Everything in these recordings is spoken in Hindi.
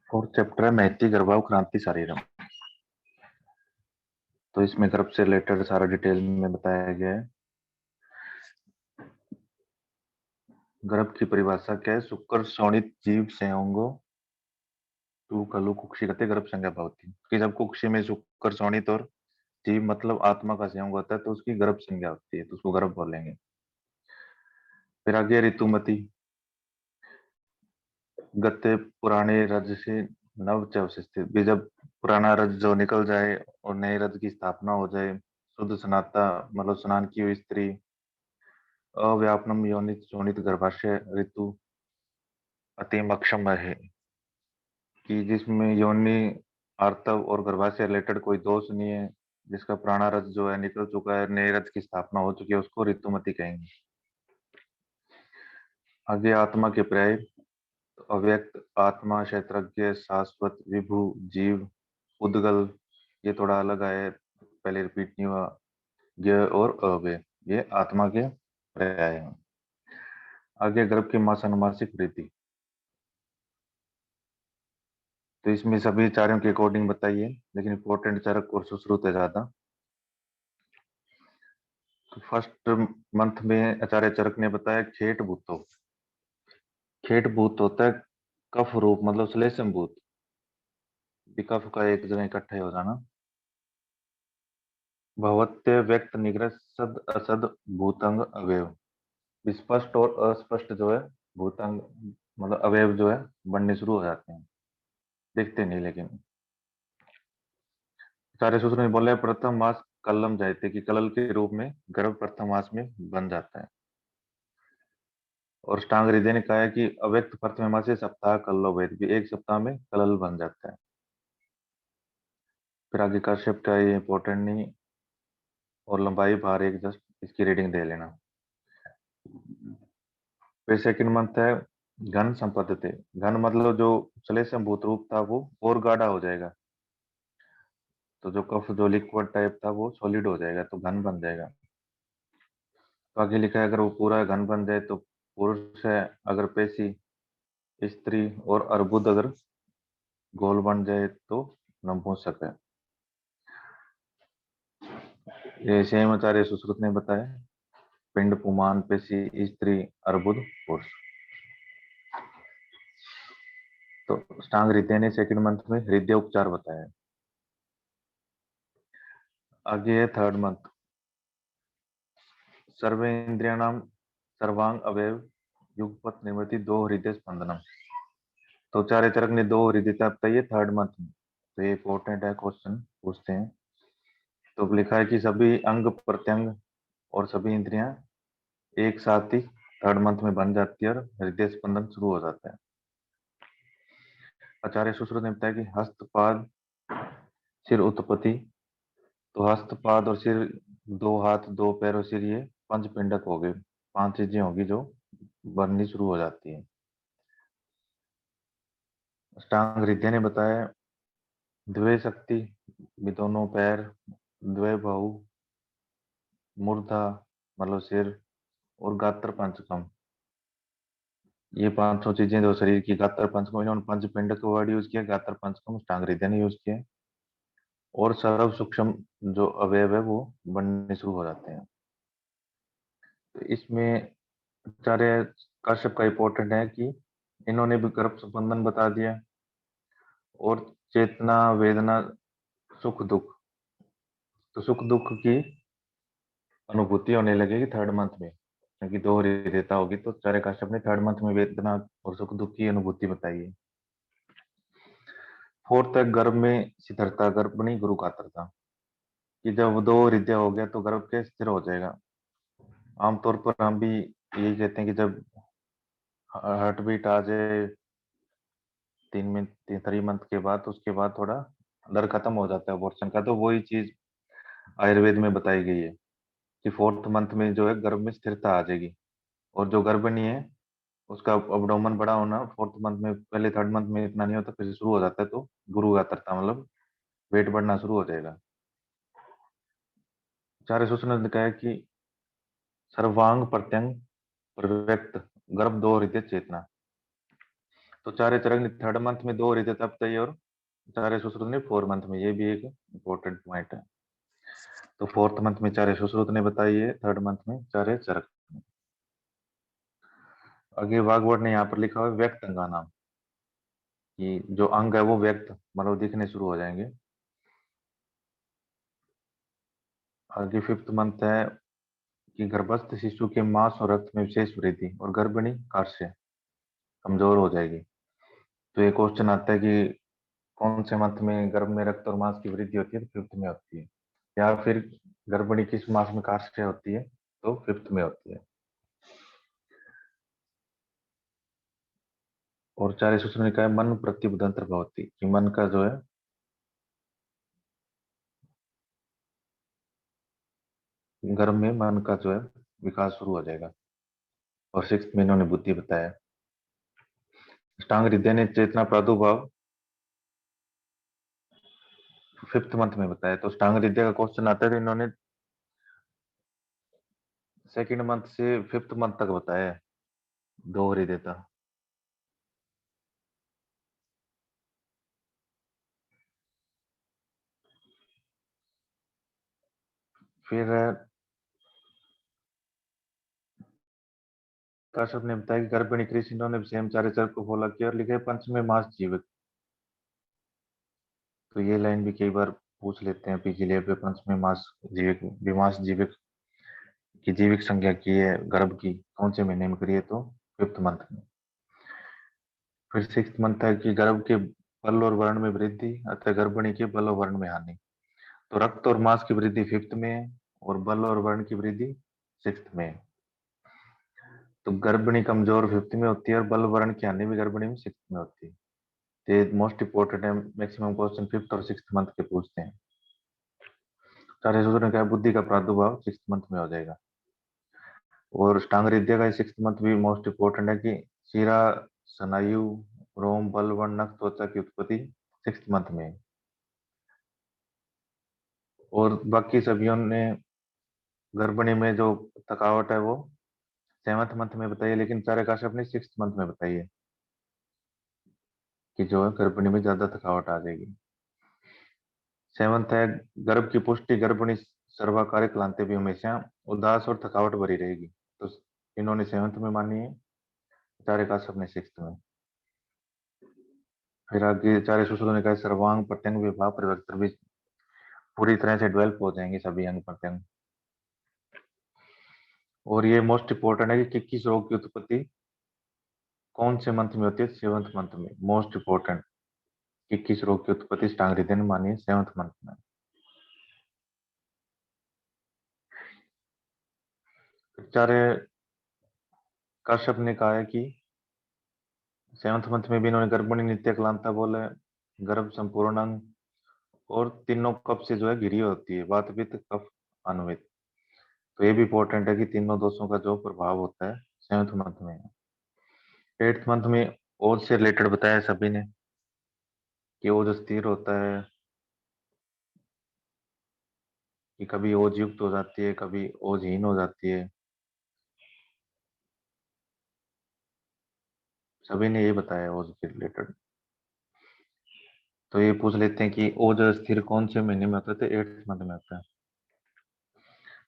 फोर्थ चैप्टर है महती गर्भाव क्रांति शरीरम। तो इसमें गर्भ से रिलेटेड सारा डिटेल में बताया गया है। गर्भ की परिभाषा क्या है? शुक्र शोणित जीव संयोगो तू खलु कुक्षी कहते गर्भ संज्ञा भवती, कि जब कुक्षी में शुक्र शोणित और जीव मतलब आत्मा का संयोग होता है तो उसकी गर्भ संज्ञा होती है, तो उसको गर्भ बोलेंगे। फिर आगे ऋतुमती, गत्ते पुराने रज से नव च अवशिष्ट, भी जब पुराना रज जो निकल जाए और नए रज की स्थापना हो जाए, शुद्ध सनाता मतलब स्नान की हुई स्त्री, अव्यापनम योनित शोणित गर्भाशय ऋतु अतिम अक्षम है, कि जिसमें योनि आर्तव और गर्भाशय रिलेटेड कोई दोष नहीं है, जिसका प्राणारथ जो है निकल चुका है, नए रथ की स्थापना हो चुकी है, उसको ऋतुमती कहेंगे। आगे आत्मा के पर्याय, तो अव्यक्त, आत्मा, क्षेत्रज्ञ, शाश्वत, विभु, जीव, उद्गल, ये थोड़ा अलग आया, पहले रिपीट नहीं हुआ। ज्ञ और अव्यय, ये आत्मा के पर्याय हैं। आगे गर्भ की मास अनुमासिक वृद्धि, तो इसमें सभी चारों के अकॉर्डिंग बताइए, लेकिन इंपॉर्टेंट चरक और सुश्रुत है ज्यादा। तो फर्स्ट मंथ में आचार्य चरक ने बताया खेट भूतो, खेट भूत होता है कफ रूप मतलब श्लेषम भूत, कफ का एक जगह इकट्ठा हो जाना। भवत्य व्यक्त निग्रह सद असद भूतंग अवयव, स्पष्ट और अस्पष्ट जो है भूतंग मतलब अवयव जो है बनने शुरू हो जाते हैं, दिखते नहीं लेकिन। आचार्य सूत्र ने बोला प्रथम मास कलम जायते, कि कलल के रूप में गर्भ प्रथम मास में बन जाता है। और टांग हृदय ने कहा है कि अव्यक्त प्रथम मास से सप्ताह कल्लो वेद, भी एक सप्ताह में कलल बन जाता है। फिर आगे का शिफ्ट है, ये इंपॉर्टेंट नहीं, और लंबाई भार एक जस्ट इसकी रीडिंग दे लेना। फिर सेकंड मंथ है घन संपत्ति, घन मतलब जो श्लेषम भूत रूप था वो और गाढ़ा हो जाएगा, तो जो कफ जो लिक्विड टाइप था वो सॉलिड हो जाएगा, तो घन बन जाएगा। तो आगे लिखा है अगर वो पूरा घन बन जाए तो पुरुष है, अगर पेशी स्त्री, और अर्बुद अगर गोल बन जाए तो नपुंसक है। ये सेम आचार्य सुश्रुत ने बताया, पिंड पुमान पेशी स्त्री अर्बुद पुरुष। तो स्टांग हृदय ने सेकंड मंथ में हृदय उपचार बताया। आगे है थर्ड मंथ, सर्वेन्द्रियाणाम सर्वांग अवयव युगपत निर्मित दो हृदय स्पंदनम, तो चार्य चरक ने दो हृदयता बताई है थर्ड मंथ में, तो ये इंपॉर्टेंट है, क्वेश्चन पूछते हैं। तो लिखा है कि सभी अंग प्रत्यंग और सभी इंद्रियां एक साथ ही थर्ड मंथ में बन जाती है और हृदय स्पंदन शुरू हो जाता है। आचार्य सुश्रुत ने बताया कि हस्तपाद सिर उत्पत्ति, तो हस्तपाद और सिर, दो हाथ दो पैर और सिर, ये पंच पिंडक हो गए, पांच चीजें होगी जो बननी शुरू हो जाती है। अष्टांग हृदय ने बताया द्वे शक्ति, भी दोनों पैर, द्वे बाहु, मूर्धा मतलब सिर, और गात्र पंचकम, ये पांचों चीजें जो शरीर की, गात्र पंचकम, इन्होंने पंच पिंड का वर्ड यूज किया, गात्र पंचकम अष्टांग हृदय ने यूज किया। और सर्व सूक्ष्म जो अवयव है वो बनने शुरू हो जाते हैं। तो इसमें आचार्य कश्यप का इंपॉर्टेंट है कि इन्होंने भी गर्भ संबंधन बता दिया, और चेतना वेदना सुख दुख, तो सुख दुख की अनुभूति होने लगेगी थर्ड मंथ में, क्योंकि दो हृदयता होगी, तो आचार्य कश्यप ने थर्ड मंथ में वेदना और सुख दुख की अनुभूति बताई है। फोर्थ है गर्भ में स्थिरता, गर्भणी गुरु कातरता, कि जब दो हृदय हो गया तो गर्भ के स्थिर हो जाएगा। आमतौर पर हम भी यही कहते हैं कि जब हार्ट बीट आ जाए 3 मंथ के बाद, तो उसके बाद थोड़ा डर खत्म हो जाता है अबॉर्शन का, तो वही चीज आयुर्वेद में बताई गई है कि फोर्थ मंथ में जो है गर्भ में स्थिरता आ जाएगी, और जो गर्भिणी है उसका अबडोमन बड़ा होना फोर्थ मंथ में, पहले थर्ड मंथ में इतना नहीं होता, फिर शुरू हो जाता है, तो गुरु गात्रता मतलब वेट बढ़ना शुरू हो जाएगा। चार सूचना ने कहा कि सर्वांग प्रत्यंग प्रव्यक्त गर्भ दो हृदय चेतना, तो चारे चरक थर्ड मंथ में 2 हो रही थे तब तय, और चारे सुश्रुत ने 4 मंथ में, ये भी एक इंपॉर्टेंट पॉइंट है। तो 4th मंथ में चारे सुश्रुत ने बताई है, 3rd मंथ में चारे चरक। आगे वाग्वट ने यहाँ पर लिखा हुआ है व्यक्त अंगानाम, कि जो अंग है वो व्यक्त मतलब दिखने शुरू हो जाएंगे। आगे 5th मंथ है कि गर्भस्थ शिशु के मांस और रक्त में विशेष वृद्धि, और गर्भिणी कार्य कमजोर हो जाएगी। तो ये क्वेश्चन आता है कि कौन से मंथ में गर्भ में रक्त और मांस की वृद्धि होती है, तो 5th में होती है। या फिर गर्भिणी किस मास में कार्य होती है, तो 5th में होती है। और चारे सूत्र ने कहा मन प्रतिबुधंत्र भवती, कि मन का जो है गर्भ में मन का जो है विकास शुरू हो जाएगा। और 6th में इन्होंने बुद्धि बताया। अष्टांग हृदय ने चेतना प्रादुर्भाव 5th मंथ में बताया। तो अष्टांग हृदय का क्वेश्चन आता है तो इन्होंने 2nd मंथ से 5th मंथ तक बताया है, 2 हृदय था। फिर काश्यप ने बताया कि गर्भिणी कृषि इन्होंने सेम चारे चर को फॉलो किया और लिखे पंचमें मास जीवित। तो ये लाइन भी कई बार पूछ लेते हैं पीजी लेवल पे, पंचमें मास जीविक विमास जीविक की जीविक संज्ञा की है गर्भ की कौन से महीने में करी है, तो 5th मंथ में। फिर 6th मंथ है कि गर्भ के बल और वर्ण में वृद्धि अतः गर्भिणी के बल और वर्ण में हानि। तो रक्त और मांस की वृद्धि 5th में है, और बल और वर्ण की वृद्धि 6th में है। तो गर्भिणी कमजोर 5th में होती है, और बल वर्ण की हानि भी गर्भिणी में 6th में होती है। ये मोस्ट इंपोर्टेंट है, मैक्सिमम क्वेश्चन 5th और 6th मंथ के पूछते हैं। सारे सूत्र ने कहा बुद्धि का प्रादुर्भाव 6th मंथ में हो जाएगा। और अष्टांग हृदय का 6th मंथ भी मोस्ट इंपोर्टेंट है, कि शिरा स्नायु रोम बल वर्ण नख त्वचा की उत्पत्ति 6th मंथ में है। और बाकी सभी ने गर्भिणी में जो थकावट है वो 7th मंथ में बताइए, लेकिन चारे काश्यप ने 6th मंथ में बताई है कि जो है गर्भिणी में ज्यादा थकावट आ जाएगी। 7th है गर्भ की पुष्टि गर्भिणी सर्वाकार क्लांति भी हमेशा उदास और थकावट भरी रहेगी। तो इन्होंने 7th में मानी है, चारे काश्यप ने 6th में। फिर आगे चारे सूत्रों ने कहा सर्वांग प्रत्यंग विभाग परिवर्तन भी पूरी तरह से डेवलप हो जाएंगे सभी अंग प्रत्यंग। और ये मोस्ट इंपोर्टेंट है कि किस रोग की उत्पत्ति कौन से मंथ में होती है, 7th मंथ में। मोस्ट इंपोर्टेंट कि किस रोग की उत्पत्ति अष्टांग हृदय ने मानी है 7th मंथ में। चारे काश्यप ने कहा है कि 7th मंथ में भी इन्होंने गर्भिणी नित्य क्लांता बोला है, गर्भ संपूर्ण अंग, और तीनों कफ से जो है घिरी होती है, वात पित्त कफ अनुवित। तो ये भी इंपॉर्टेंट है कि तीनों दोषों का जो प्रभाव होता है 7th मंथ में। 8th मंथ में ओज से रिलेटेड बताया सभी ने कि ओज स्थिर होता है, कि कभी ओज युक्त हो जाती है कभी ओजहीन हो जाती है। सभी ने ये बताया ओज के रिलेटेड। तो ये पूछ लेते हैं कि ओज स्थिर कौन से महीने में होता है, तो 8th मंथ में होता है।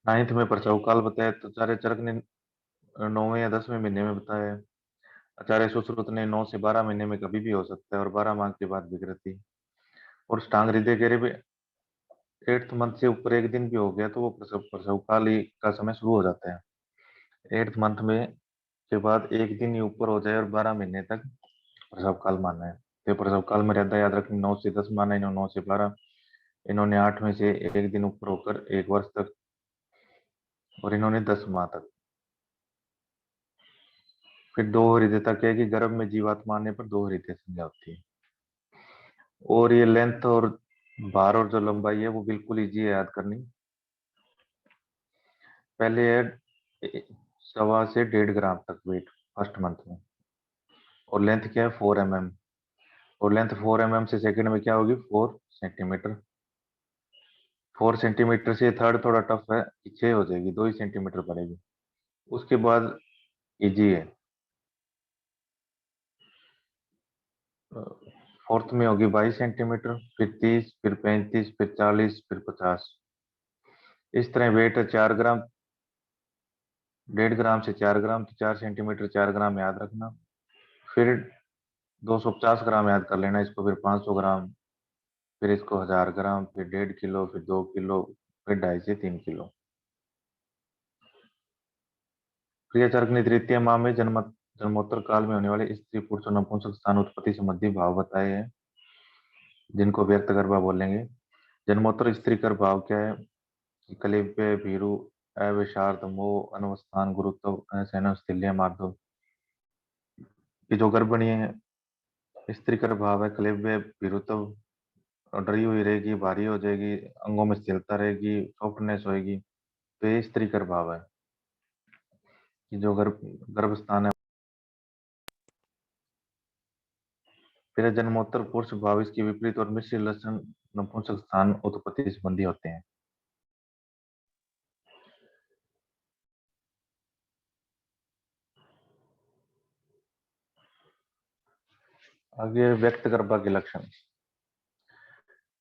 9th में प्रसव काल बताया, तो आचार्य चरक ने 9वें या 10वें महीने में बताया है। आचार्य सुश्रुत ने 9 से 12 महीने में कभी भी हो सकता है, और 12 माह के बाद विकृति। और अष्टांग हृदय कह रहे 8th मंथ से ऊपर एक दिन भी हो गया तो वो प्रसव प्रसव काल ही का समय शुरू हो जाता है। 8th मंथ में के बाद एक दिन ही ऊपर हो जाए और 12 महीने तक प्रसव काल माना है। तो प्रसव काल मर्यादा याद रखनी, 9 से 10 माना, इन्होंने 9 से 12, इन्होंने 8 में से एक दिन ऊपर होकर 1 वर्ष तक, और इन्होंने 10 माह तक। फिर 2 हृदयता क्या है कि गर्भ में जीवात्मा आने पर 2 हृदय संज्ञा होती है। और ये लेंथ और भार और जो लंबाई है वो बिल्कुल इजी है याद करनी। पहले है 1.25 से 1.5 ग्राम तक वेट फर्स्ट मंथ में, और लेंथ क्या है 4 mm, और लेंथ 4 mm से सेकंड में क्या होगी 4 सेंटीमीटर। 4 सेंटीमीटर से थर्ड थोड़ा टफ है, 6 हो जाएगी, 2 ही सेंटीमीटर बढ़ेगी। उसके बाद इजी है। फोर्थ में होगी 22 सेंटीमीटर, फिर 30, फिर 35, फिर 40, फिर 50। इस तरह वेट है 4 ग्राम, 1.5 ग्राम से 4 ग्राम, तो 4 सेंटीमीटर 4 ग्राम याद रखना। फिर 250 ग्राम याद कर लेना इसको, फिर 500 ग्राम, फिर इसको 1000 ग्राम, फिर 1.5 किलो, फिर 2 किलो, फिर 2.5 से 3 किलो। प्रिय चरकनी तृतीय माह में जन्मोत्तर काल में होने वाले स्त्री पुरुष और नपुंसक स्थान उत्पत्ति संबंधी भाव बताए हैं, जिनको व्यक्त गर्भा बोलेंगे। जन्मोत्तर स्त्री कर भाव क्या है? कलिव्य, भीरु, अविषार्थ, मोह, अनवस्थान, गुरुत्व, असहन, स्थल्य, मार्दव। ये जो गर्भिणी है, स्त्री कर भाव है कलिव्य, भीरुत्व, और डरी हुई रहेगी, भारी हो जाएगी, अंगों में स्थिरता रहेगी, सॉफ्टनेस होएगी, तो ये स्त्री कर भाव है कि जो गर्भ स्थान है। फिर जन्मोत्तर पुरुष भाव इसके विपरीत और मिश्र लक्षण नपुंसक स्थान उत्पत्ति संबंधी होते हैं। आगे व्यक्त गर्भा के लक्षण।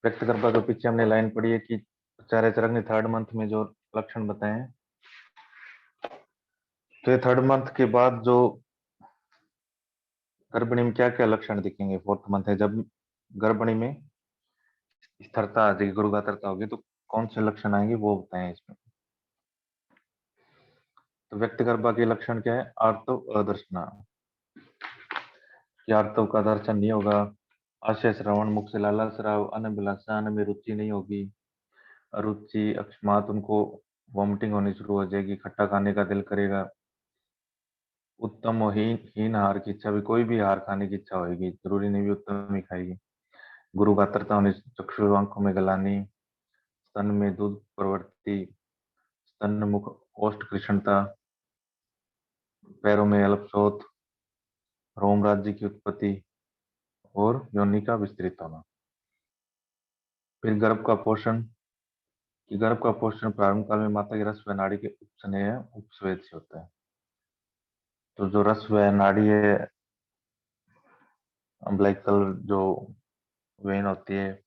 व्यक्त गर्भा के पीछे हमने लाइन पढ़ी है कि चारे चरक ने थर्ड मंथ में जो लक्षण बताए हैं, तो ये थर्ड मंथ के बाद जो गर्भिणी में क्या क्या लक्षण दिखेंगे, फोर्थ मंथ है जब गर्भिणी में स्थिरता आ जाएगी, गुरुगात्रता होगी, तो कौन से लक्षण आएंगे वो बताएं इसमें। तो व्यक्त गर्भा के लक्षण क्या है? आर्तव अदर्शना, कि आर्तव का दर्शन नहीं होगा। आशय श्रवण, मुख से लाला स्राव, अन्न विलासा, अन्न में रुचि नहीं होगी। अरुचि, अकस्मात उनको वॉमिटिंग होनी शुरू हो जाएगी, खट्टा खाने का दिल करेगा। उत्तम और हीन आहार की इच्छा भी, कोई भी आहार खाने की इच्छा होगी, जरूरी नहीं भी उत्तम ही खाएगी। गुरुगात्रता होनी, चक्षु आंखों में गलानी, स्तन में दूध प्रवृत्ति, स्तन मुख ओष्ठ कृष्णता, पैरों में अल्पशोथ, रोम राज्य की उत्पत्ति और योनि का विस्तृत होना। फिर गर्भ का पोषण, कि गर्भ का पोषण प्रारंभ काल में माता की रस व नाड़ी के उपस्नेह उपस्वेद से होता है। तो जो रस व नाड़ी है, अम्बिलिकल जो वेन होती है,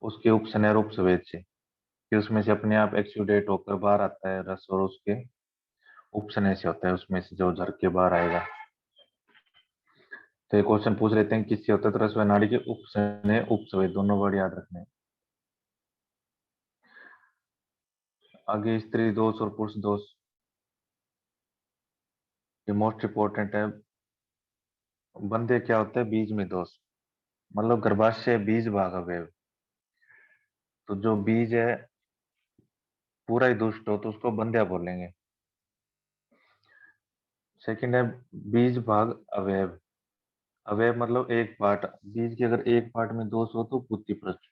उसके उपस्नेह और उपस्वेद से, कि उसमें से अपने आप एक्सुडेट होकर बाहर आता है रस, और उसके उपस्नेह से होता है, उसमें से जो झर के बाहर आएगा। तो ये क्वेश्चन पूछ लेते हैं किससे होता है, तो रस व नाड़ी के उपस्नेह उपस्वेद दोनों वर्ड याद रखने हैं। आगे स्त्री दोष और पुरुष दोष, ये मोस्ट इंपॉर्टेंट है। बंधे क्या होता है? बीज में दोष, मतलब गर्भाशय बीज भाग अवयव। तो जो बीज है पूरा ही दुष्ट हो तो उसको बंध्या बोलेंगे। सेकंड है बीज भाग अवयव। अवयव मतलब एक पार्ट, बीज के अगर एक पार्ट में दोष हो तो पुत्तिप्रच।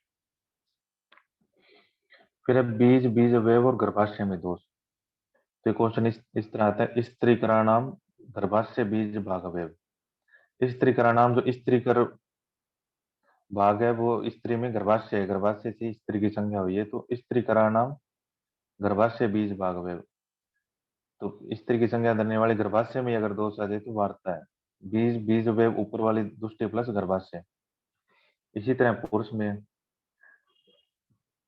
फिर है बीज बीज अवयव और गर्भाशय में दोष। तो क्वेश्चन इस तरह आता है, स्त्री नाम गर्भाशय बीज भाग अवयव। स्त्री नाम जो स्त्री कर भाग है वो स्त्री में गर्भाशय है, गर्भाशय से स्त्री की संज्ञा हुई है, तो स्त्री नाम गर्भाशय बीज भाग अवयव। तो स्त्री की संज्ञा धरने वाले गर्भाशय में अगर दोष आ जाए तो वार्ता है। बीज बीज अवयव ऊपर वाली दुष्टि प्लस गर्भाशय। इसी तरह पुरुष में,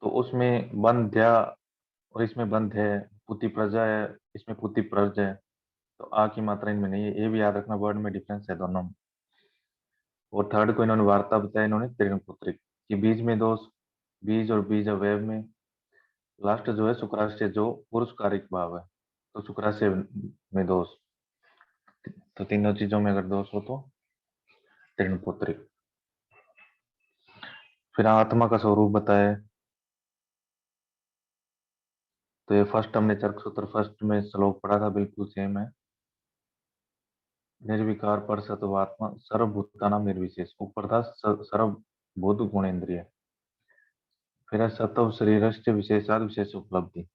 तो उसमें बंध्या और इसमें बंध है, पुति प्रजा है, इसमें पुति प्रज है, तो आ की मात्रा इनमें नहीं है, ये भी याद रखना, वर्ड में डिफरेंस है दोनों में। और थर्ड को इन्होंने वार्ता बताया, इन्होंने तृणपुत्रिक, कि बीज में दोष, बीज और बीज अवयव में। लास्ट जो है शुक्राशय, जो पुरुष कारिक भाव है, तो शुक्राशय में दोष। तो तीनों चीजों में अगर दोष हो तो तृणपुत्रिक। फिर आत्मा का स्वरूप बताया, तो ये फर्स्ट हमने चरक सूत्र फर्स्ट में श्लोक पढ़ा था, बिल्कुल सेम है। निर्विकार पर सत्वात्मा सर्वभूता नाम निर्विशेष, ऊपर था सर्वभूत गुणेन्द्रिय। फिर है सत्व शरीर विशेषाद विशेष उपलब्धि।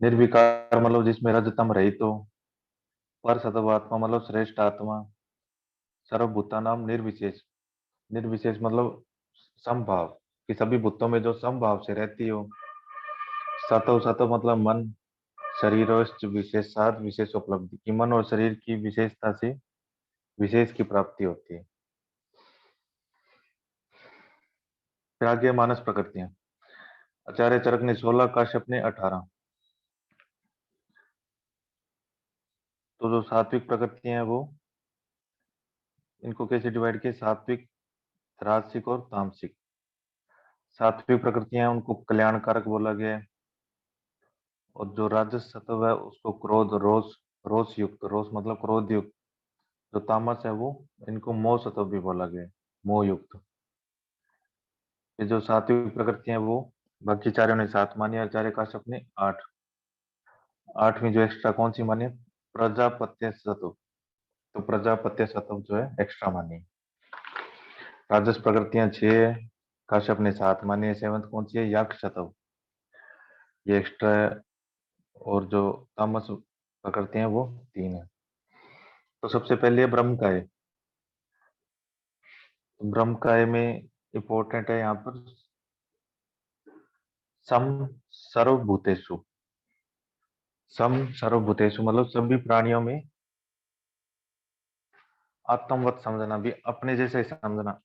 निर्विकार मतलब जिसमें रजतम रहित हो, पर सत्वात्मा मतलब श्रेष्ठ आत्मा, सर्वभूता नाम निर्विशेष, निर्विशेष मतलब समभाव, कि सभी भूतों में जो समभाव से रहती हो। सत्व सत्व मतलब मन, शरीर विशेषाद विशेष उपलब्धि, कि मन और शरीर की विशेषता से विशेष की प्राप्ति होती है। फिर आगे मानस प्रकृतियां। आचार्य चरक ने 16, काश्यप ने 18। तो जो सात्विक प्रकृतियां हैं वो, इनको कैसे डिवाइड किया? सात्विक, राजसिक और तामसिक। सात्विक प्रकृतियां उनको कल्याणकारक बोला गया है, और जो राजस सत्व है उसको क्रोध, रोष, रोष युक्त, रोष मतलब क्रोध युक्त। जो तामस है वो, इनको मोह सत्व भी बोला गया है, मोह युक्त। ये जो सात्विक प्रकृतियां हैं वो, बाकी चारों ने 7 मानी, आचार्य काश्यप ने 8। 8वीं जो एक्स्ट्रा कौन सी मानी? प्रजापत्य सत्व। तो प्रजापत्य सत्व जो है एक्स्ट्रा मानी। राजस प्रकृतियां 6 है, काश्यप ने 7 मानी है। 7th कौन सी है? याक सत्व, ये एक्स्ट्रा है। और जो तामस प्रकृतियां वो 3 है। तो सबसे पहले ब्रह्म का है। ब्रह्म काय में इंपॉर्टेंट है यहाँ पर सम सर्वभूतेषु। सम सर्वभूतेषु मतलब सभी प्राणियों में आत्मवत समझना, भी अपने जैसे ही समझना।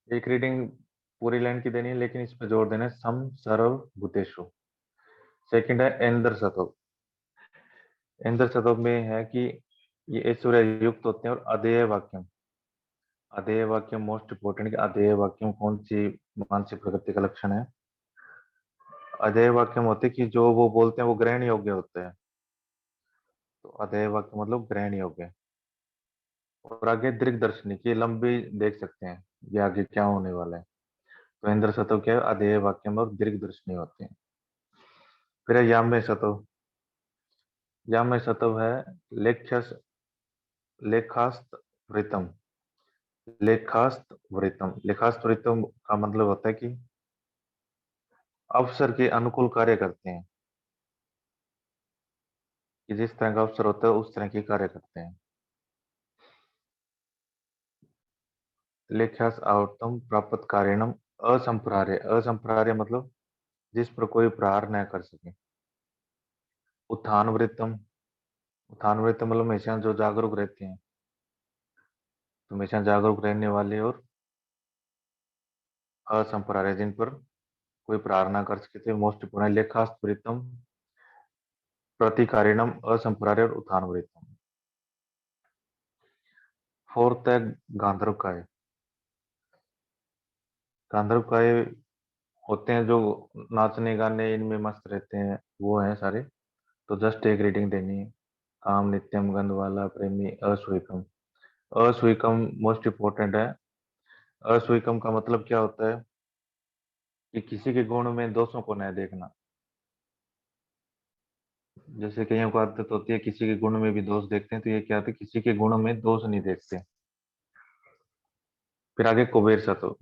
एक रीडिंग पूरी लाइन की देनी है, लेकिन इस पर जोर देना है, सम सर्वभूतेषु। सेकंड है इंद्र सत्व। इंद्र सत्व में है कि ये ऐश्वर्य युक्त होते हैं, और अधेय वाक्यम। अधेय वाक्यम मोस्ट इंपोर्टेंट। अधेय वाक्यम कौन सी मानसिक प्रकृति का लक्षण है? अधेय वाक्यम होते कि जो वो बोलते हैं वो ग्रहण योग्य होते हैं। तो अधेय वाक्य मतलब ग्रहण योग्य। और आगे दीर्घदर्शनी की, लंबी देख सकते हैं ये आगे क्या होने वाला है। तो इंद्र सत्व क्या है? अधेय वाक्य में और दीर्घदर्शनी होते हैं। फिर है याम्य सत्व। याम्य सत्व है लेख्यस, लेखास्त वृतम। लेखास्त वृतम, लेखास्त वृतम का मतलब होता है कि अवसर के अनुकूल कार्य करते हैं, कि जिस तरह का अवसर होता है उस तरह के कार्य करते हैं। लेख्यास आवृतम प्राप्त कार्यणम असंप्रहार्य। असंप्रहार्य मतलब जिस पर कोई प्रहार न कर सके। उत्थान वृत्तम। उत्थान वृत्तम मतलब हमेशा जो जागरूक रहते हैं, तो हमेशा जागरूक रहने वाले, और असंप्रहार्य जिन पर कोई प्रहार न कर सके थे। मोस्ट पुण्य लेखास्त वृत्तम प्रतिकारिणम असंप्रहार्य और उत्थान वृत्तम। फोर्थ है गांधर्व काय। गांधर्व काय होते हैं जो नाचने गाने इनमें मस्त रहते हैं, वो हैं सारे। तो जस्ट एक रीडिंग देनी है। काम नित्यम गंध वाला प्रेमी अस्वीकम। अस्वीकम मोस्ट इंपोर्टेंट है। अस्वीकम का मतलब क्या होता है? कि किसी के गुण में दोषों को न देखना। जैसे कईयों को आदत होती है किसी के गुण में भी दोष देखते हैं, तो ये क्या होता है? किसी के गुण में दोष नहीं देखते। फिर आगे कुबेर सत्व।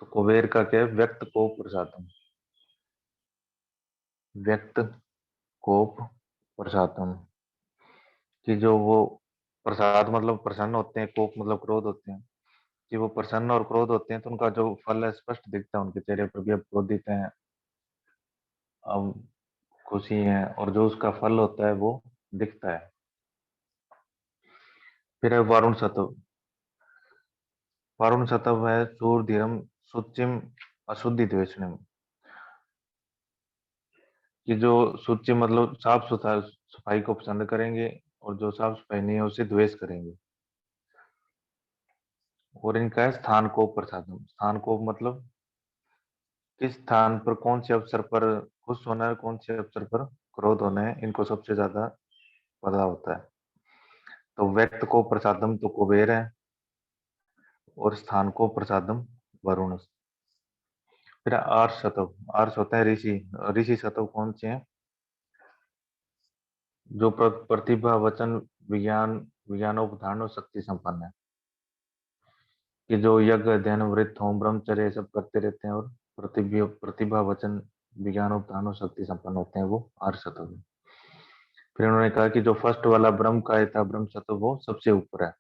तो कुबेर का क्या है? व्यक्त को प्रसादम। व्यक्त कोप प्रसादम, कि जो वो प्रसाद मतलब प्रसन्न होते हैं, कोप मतलब क्रोध होते हैं। कि वो प्रसन्न और क्रोध होते हैं तो उनका जो फल है स्पष्ट दिखता है उनके चेहरे पर भी। अब क्रोधित हैं, अब खुशी है, और जो उसका फल होता है वो दिखता है। फिर है वारुण सत्व। वारुण सत्व है सूर धीरम सुचिम अशुद्धि द्वेषणम। कि जो सुचि मतलब साफ सुथरा सफाई को पसंद करेंगे, और जो साफ सफाई नहीं है उसे द्वेष करेंगे। और इनका है स्थान को प्रसादम। स्थान को मतलब किस स्थान पर, कौन से अवसर पर खुश होना है, कौन से अवसर पर क्रोध होना है, इनको सबसे ज्यादा पता होता है। तो व्यक्त को प्रसादम तो कुबेर है, और स्थान को प्रसादम वरुण। फिर आर्ष सतव। आर्ष होते हैं ऋषि। ऋषि सतव कौन से हैं? जो प्रतिभा वचन विज्ञान विज्ञानोपधारण और शक्ति संपन्न है। कि जो यज्ञ अध्ययन वृत्त होम ब्रह्मचर्य सब करते रहते हैं, और प्रतिभा वचन विज्ञानोपधारण और शक्ति संपन्न होते हैं, वो आर्ष सतव है। फिर उन्होंने कहा कि जो फर्स्ट वाला ब्रह्म का था, ब्रह्म सत्व, वो सबसे ऊपर है।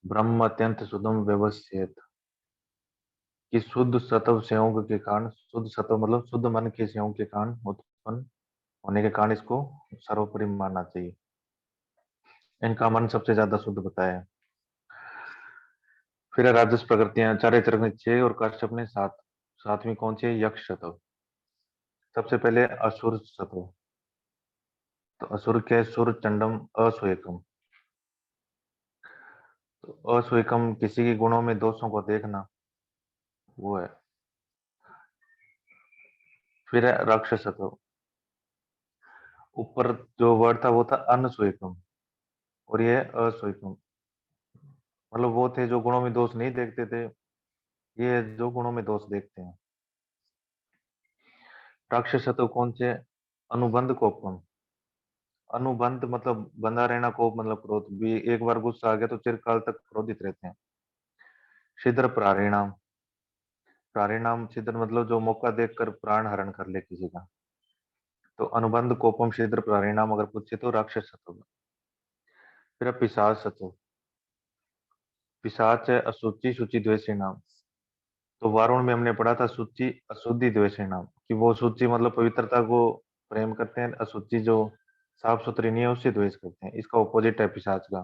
ब्रह्म अत्यंत शुद्धम व्यवस्थित। कि शुद्ध सत्व संयोग के कारण, शुद्ध सत्व मतलब शुद्ध मन के संयोग के कारण उत्पन्न होने के कारण इसको सर्वोपरि मानना चाहिए। इनका मन सबसे ज्यादा शुद्ध बताया है। फिर है राजस प्रकृतियां, चारे चरक ने 6 और कश्यप ने 7। सातवीं कौन सी है? यक्ष शतव। सबसे पहले असुर शतव। तो असुर के सुर चंडम असुएकम। तो असुएकम किसी के गुणों में दोषों को देखना, वो है। फिर है राक्षसत्व। ऊपर जो वर्ड था वो था अनसुएकम, और ये है असुएकम। मतलब वो थे जो गुणों में दोष नहीं देखते थे, ये जो गुणों में दोष देखते हैं। राक्षसत्व कौन से? अनुबंध कोपम। अनुबंध मतलब बंधा रहना, कोप मतलब क्रोध भी। एक बार गुस्सा आ गया तो चिरकाल तक क्रोधित रहते हैं। छिद्र प्रारिणाम। प्रारिणाम छिद्र मतलब जो मौका देखकर प्राण हरण कर ले किसी का। तो अनुबंध कोपम छिद्र प्रारिणाम अगर पूछे तो राक्षस सत्व। फिर पिशाच सत्व। पिशाच है असुचि शुचि द्वेषी नाम। तो वारुण में हमने पढ़ा था शुचि अशुद्धि द्वेषी नाम, कि वो शुचि मतलब पवित्रता को प्रेम करते हैं, अशुचि जो साफ सुथरी नहीं है उससे द्वेष करते हैं। इसका ऑपोजिट है पिशाच का,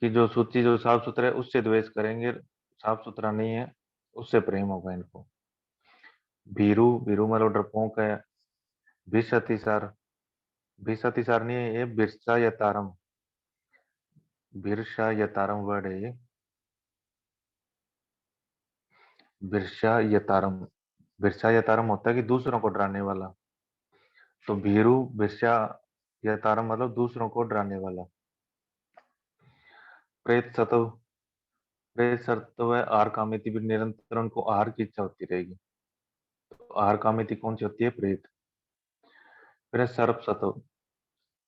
कि जो शुचि जो साफ सुथरा है उससे द्वेष करेंगे, साफ सुथरा नहीं है उससे प्रेम होगा इनको। भीरू, भीरू मतलब डरपोक है। विष अतिसार। विष अतिसार नहीं है ये, बिरसा या तारम। बिरसा या तारम वर्ड है ये। बिरसा या तारम। बिरसा या तारम होता है कि दूसरों को डराने वाला। तो भीरू, बिरसा या तारम मतलब दूसरों को डराने वाला। प्रेत सत्व। प्रेत सत्व है आहार कामिति, भी निरंतर उनको आहार की इच्छा होती रहेगी। तो आहार कामिति कौन सी होती है? प्रेत। फिर है सर्प सत्व।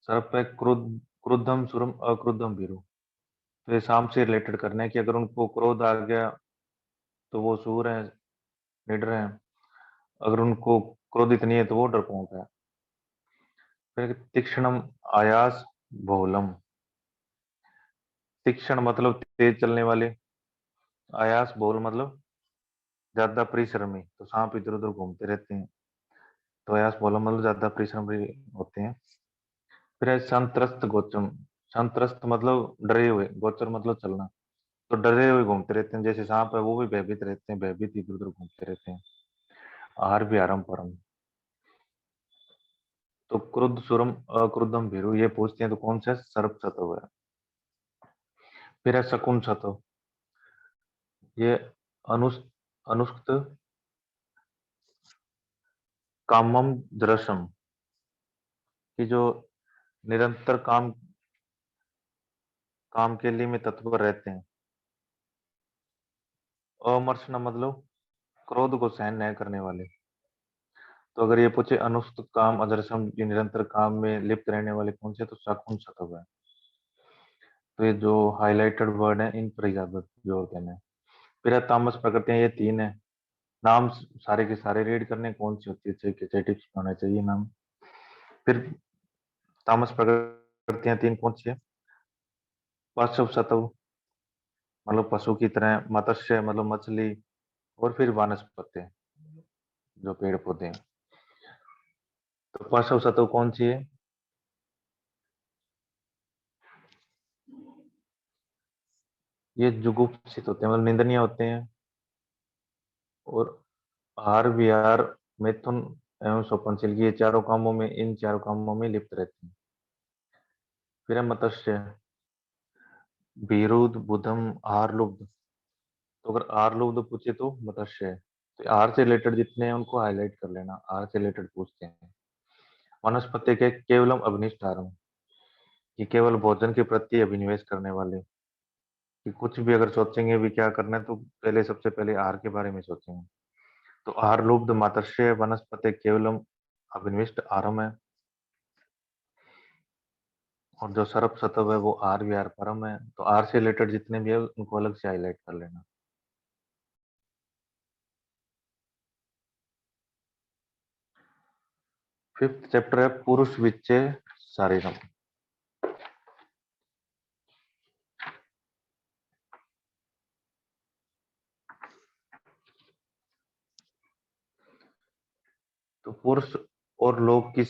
सर्प है क्रुद्धम सुरम अक्रुद्धम भीरू। तो ये शाम से रिलेटेड करना है कि अगर उनको क्रोध आ गया तो वो सूर है, निडर है। अगर उनको क्रोधित नहीं है तो वो डरपोक है। फिर तीक्ष्णम आयास बहुलम। तीक्ष्ण मतलब तेज चलने वाले। आयास बहुल मतलब ज्यादा परिश्रमी, तो सांप इधर उधर घूमते रहते हैं। तो आयास बहुलम मतलब ज्यादा परिश्रमी होते हैं। फिर है संत्रस्त गोचम। संत्रस्त मतलब डरे हुए, गोचर मतलब चलना। तो डरे हुए घूमते रहते हैं, जैसे सांप है वो भी भयभीत रहते हैं, भयभीत इधर उधर घूमते रहते हैं। आहार भी आरम परम। तो क्रुद्ध सुरम अक्रुद्धम भीरु ये पूछते हैं तो कौन सा? सर्प सतव है। फिर है शकुन सतव। ये अनुस अनुष्क्त कामम दृशम, कि जो निरंतर काम के लिए में तत्पर रहते हैं। अमर्षण मतलब क्रोध को सहन नहीं करने वाले। तो अगर ये पूछे अनुष्ठ काम अदर्शम, ये निरंतर काम में लिप्त रहने वाले कौन से? तो शकुन सतव है। तो ये जो हाईलाइटेड वर्ड है इन पर ज्यादा जोर देना है। फिर है तामस प्रकृतियां, ये 3 है। नाम सारे के सारे रीड करने, कौन सी होती है चाहिए, टिप्स होना चाहिए नाम। फिर तामस प्रकृतियां 3 कौन सी है? पशु सत्व मतलब पशु की तरह, मत्स्य मतलब मछली, और फिर वानस्पत्य जो पेड़ पौधे हैं। तो पशु सत्व कौन सी है? ये जुगुप्सित होते हैं मतलब निंदनीय होते हैं, और आहार विहार मैथुन एवं स्वप्नशील, ये चारों कामों में, इन चारों कामों में लिप्त रहते हैं। फिर है मत्स्य। विरुद्ध बुधम आहार लुब्ध। तो अगर आहार लुब्ध पूछे तो मत्स्य है। तो आहार से रिलेटेड जितने हैं उनको हाईलाइट कर लेना, आहार से रिलेटेड पूछते हैं। वनस्पति के केवलम अभिनिष्ठ आहारम, ये केवल भोजन के प्रति अभिनिवेश करने वाले, कि कुछ भी अगर सोचेंगे भी क्या करना है तो पहले सबसे पहले आहार के बारे में सोचेंगे। तो आहार लुब्ध मातर्षय वनस्पति केवलम अभिनिविष्ट आहारम है। और जो सर्प सतव है वो आहार विहार परम है। तो आहार से रिलेटेड जितने भी है उनको अलग से हाईलाइट कर लेना। फिफ्थ चैप्टर है पुरुष विच्चे शारीरम। तो पुरुष और लोक की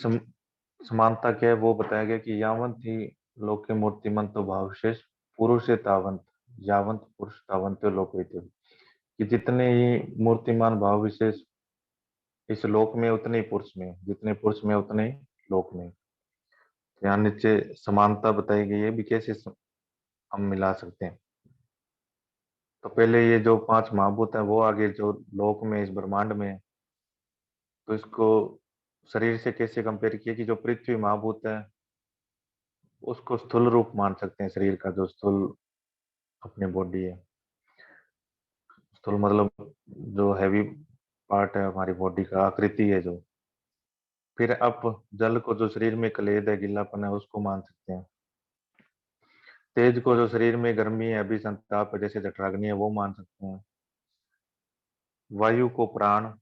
समानता क्या है वो बताया गया, कि यावंत ही लोक के मूर्तिमंत भाव शेष पुरुष से तावंत। यावंत पुरुष तावंत लोकविद्य, कि जितने ही मूर्तिमान भाव विशेष इस लोक में उतने ही पुरुष में, जितने पुरुष में उतने ही लोक में। यहाँ नीचे समानता बताई गई है भी कैसे हम मिला सकते हैं। तो पहले ये जो पांच महाभूत है वो आगे जो लोक में इस ब्रह्मांड में है, तो इसको शरीर से कैसे कंपेयर किया कि जो पृथ्वी महाभूत है उसको स्थूल रूप मान सकते हैं, शरीर का जो स्थूल अपनी बॉडी है। स्थूल मतलब जो हैवी पार्ट है हमारी बॉडी का, आकृति है जो। फिर आप जल को जो शरीर में कलेद है, गीलापन है, उसको मान सकते हैं। तेज को जो शरीर में गर्मी है, अभी संताप है, जैसे जठराग्नि है, वो मान सकते हैं। वायु को प्राण,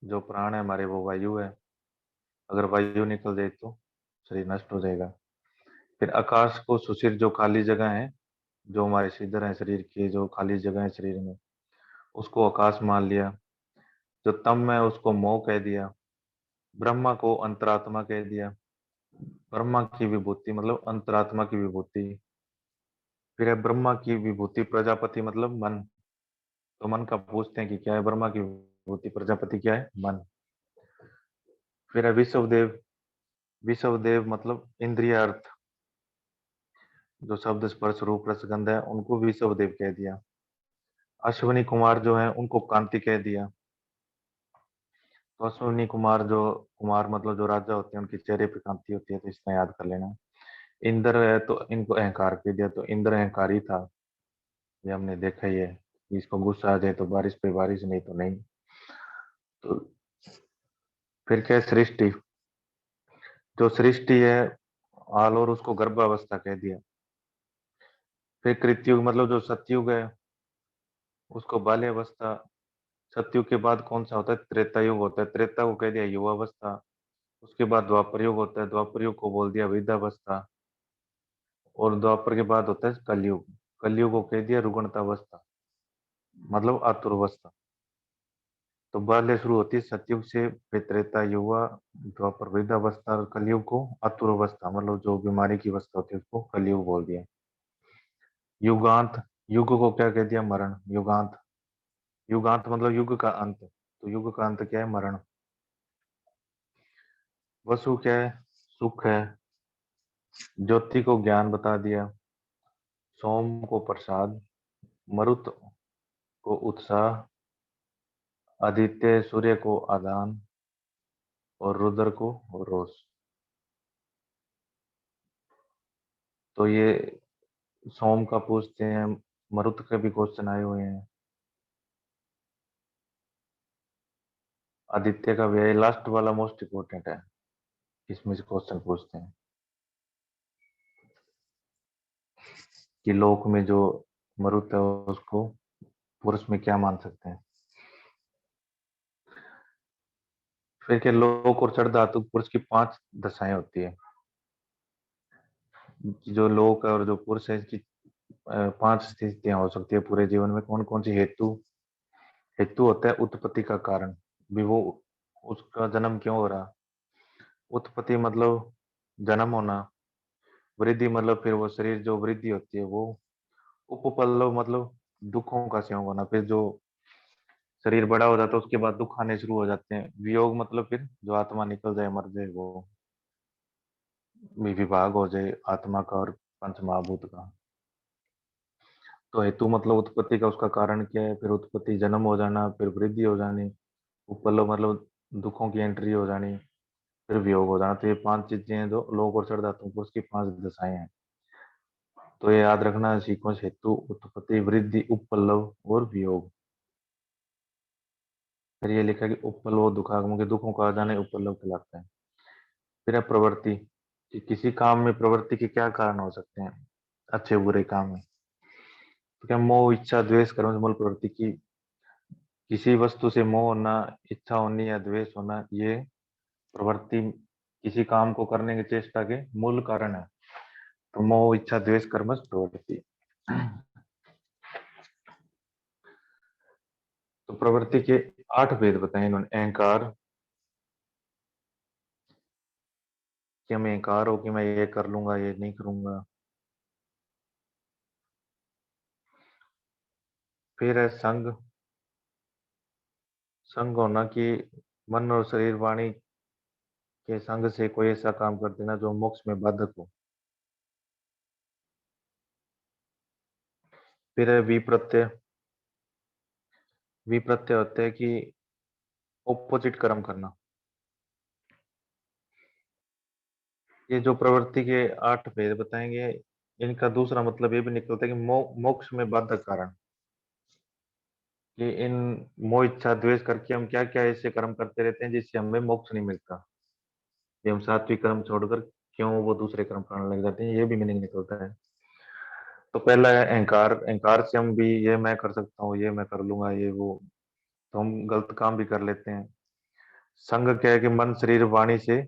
जो प्राण है हमारे वो वायु है, अगर वायु निकल जाए तो शरीर नष्ट हो जाएगा। फिर आकाश को सुशिर, जो खाली जगह है, जो हमारे छिद्र है शरीर के, जो खाली जगह है शरीर में, उसको आकाश मान लिया। जो तम है उसको मोह कह दिया। ब्रह्मा को अंतरात्मा कह दिया। ब्रह्मा की विभूति मतलब अंतरात्मा की विभूति। फिर है ब्रह्मा की विभूति प्रजापति मतलब मन। तो मन का पूछते हैं कि क्या है ब्रह्मा की विभूति, प्रजापति क्या है, मन। फिर है विश्वदेव। विश्वदेव मतलब इंद्रिय अर्थ, जो शब्द स्पर्श रूप रसगंध है उनको विश्वदेव कह दिया। अश्विनी कुमार जो है उनको कांति कह दिया। तो अश्विनी कुमार जो, कुमार मतलब जो राजा होते हैं उनके चेहरे पे कांति होती है, तो इतना याद कर लेना। इंद्र है तो इनको अहंकार कह दिया, तो इंद्र अहंकारी था, ये हमने देखा ही है कि इसको गुस्सा आ जाए तो बारिश पे बारिश, नहीं तो नहीं। तो फिर क्या है सृष्टि। जो सृष्टि है आल और उसको गर्भावस्था कह दिया। फिर कृतयुग मतलब जो सतयुग है उसको बाल्यावस्था। सतयुग के बाद कौन सा होता है, त्रेता युग होता है, त्रेता को कह दिया युवावस्था। उसके बाद द्वापर युग होता है, द्वापर युग को बोल दिया वृद्धावस्था। और द्वापर के बाद होता है कलयुग। कलयुग को कह दिया रुग्णतावस्था, मतलब आतुरावस्था। तो बाल्य शुरू होती है सतयुग से, फिर त्रेता युवा, द्वापर वृद्धावस्था, और कलयुग को आतुरावस्था, मतलब जो बीमारी की अवस्था होती है उसको कलयुग बोल दिया। युगांत, युग को क्या कह दिया, मरण, युगांत। युगांत मतलब युग का अंत, तो युग का अंत क्या है, मरण। वसु क्या है, सुख है। ज्योति को ज्ञान बता दिया। सोम को प्रसाद। मरुत को उत्साह। आदित्य सूर्य को आदान। और रुद्र को रोष। तो ये सोम का पूछते हैं, मरुत के भी क्वेश्चन आए हुए हैं, आदित्य का भी है। लास्ट वाला मोस्ट इम्पोर्टेंट है, इसमें से क्वेश्चन पूछते हैं कि लोक में जो मरुत है उसको पुरुष में क्या मान सकते हैं। फिर क्या, लोक और चढ़ धातु पुरुष की पांच दशाएं होती है। जो लोक है और जो पुरुष है इसकी पांच स्थितियां हो सकती है पूरे जीवन में। कौन कौन सी, हेतु। हेतु होता है उत्पत्ति का कारण, भी वो उसका जन्म क्यों हो रहा। उत्पत्ति मतलब जन्म होना। वृद्धि मतलब फिर वो शरीर जो वृद्धि होती है वो। उपपल्लव मतलब दुखों का संयोग होना, फिर जो शरीर बड़ा हो जाता है उसके बाद दुख आने शुरू हो जाते हैं। वियोग मतलब फिर जो आत्मा निकल जाए, मर जाए, वो भी विभाग हो जाए आत्मा का और पंच महाभूत का। तो हेतु मतलब उत्पत्ति का, उसका कारण क्या है, फिर उत्पत्ति जन्म हो जाना, फिर वृद्धि हो जानी। उपल्लव मतलब दुखों की एंट्री हो जानी, फिर वियोग हो जाना। तो ये पांच चीजें हैं जो लोक और चढ़ धातुओं को, उसकी पांच दशाएं हैं। तो ये याद रखना सीक्वेंस, हेतु, उत्पत्ति, वृद्धि, उपपल्लव और वियोग। फिर ये लिखा कि उपपल्लव दुखागमों के, दुखों का आ जाने उपपल्लव कहलाता है। फिर है प्रवृत्ति, कि किसी काम में प्रवृत्ति के क्या कारण हो सकते हैं, अच्छे बुरे काम में। तो क्या, मोह, इच्छा, द्वेष, कर्म, मूल प्रवृत्ति की। किसी वस्तु से मोह होना, इच्छा होनी या द्वेष होना, ये प्रवृत्ति किसी काम को करने की चेष्टा के मूल कारण है। तो मोह, इच्छा, द्वेष, कर्म, प्रवृत्ति। तो प्रवृत्ति के आठ भेद बताए इन्होंने। अहंकार, कि हमें अहंकार हो कि मैं ये कर लूंगा, ये नहीं करूंगा। फिर है संग। संग होना कि मन और शरीर वाणी के संग से कोई ऐसा काम कर देना जो मोक्ष में बाधक हो। फिर है विप्रत्यय। विप्रत्यय होते हैं कि ऑपोजिट कर्म करना। ये जो प्रवृत्ति के 8 भेद बताएंगे, इनका दूसरा मतलब ये भी निकलता है कि मोक्ष में बाधक कारण, कि इन मोह इच्छा द्वेष करके हम क्या क्या ऐसे कर्म करते रहते हैं जिससे हमें मोक्ष नहीं मिलता। ये हम सात्विक कर्म छोड़कर क्यों वो दूसरे कर्म करने लग जाते हैं, ये भी मीनिंग निकलता है। तो पहला है अहंकार। अहंकार से हम भी ये मैं कर सकता हूँ, ये मैं कर लूंगा, ये वो, तो हम गलत काम भी कर लेते हैं। संग क्या है कि मन शरीर वाणी से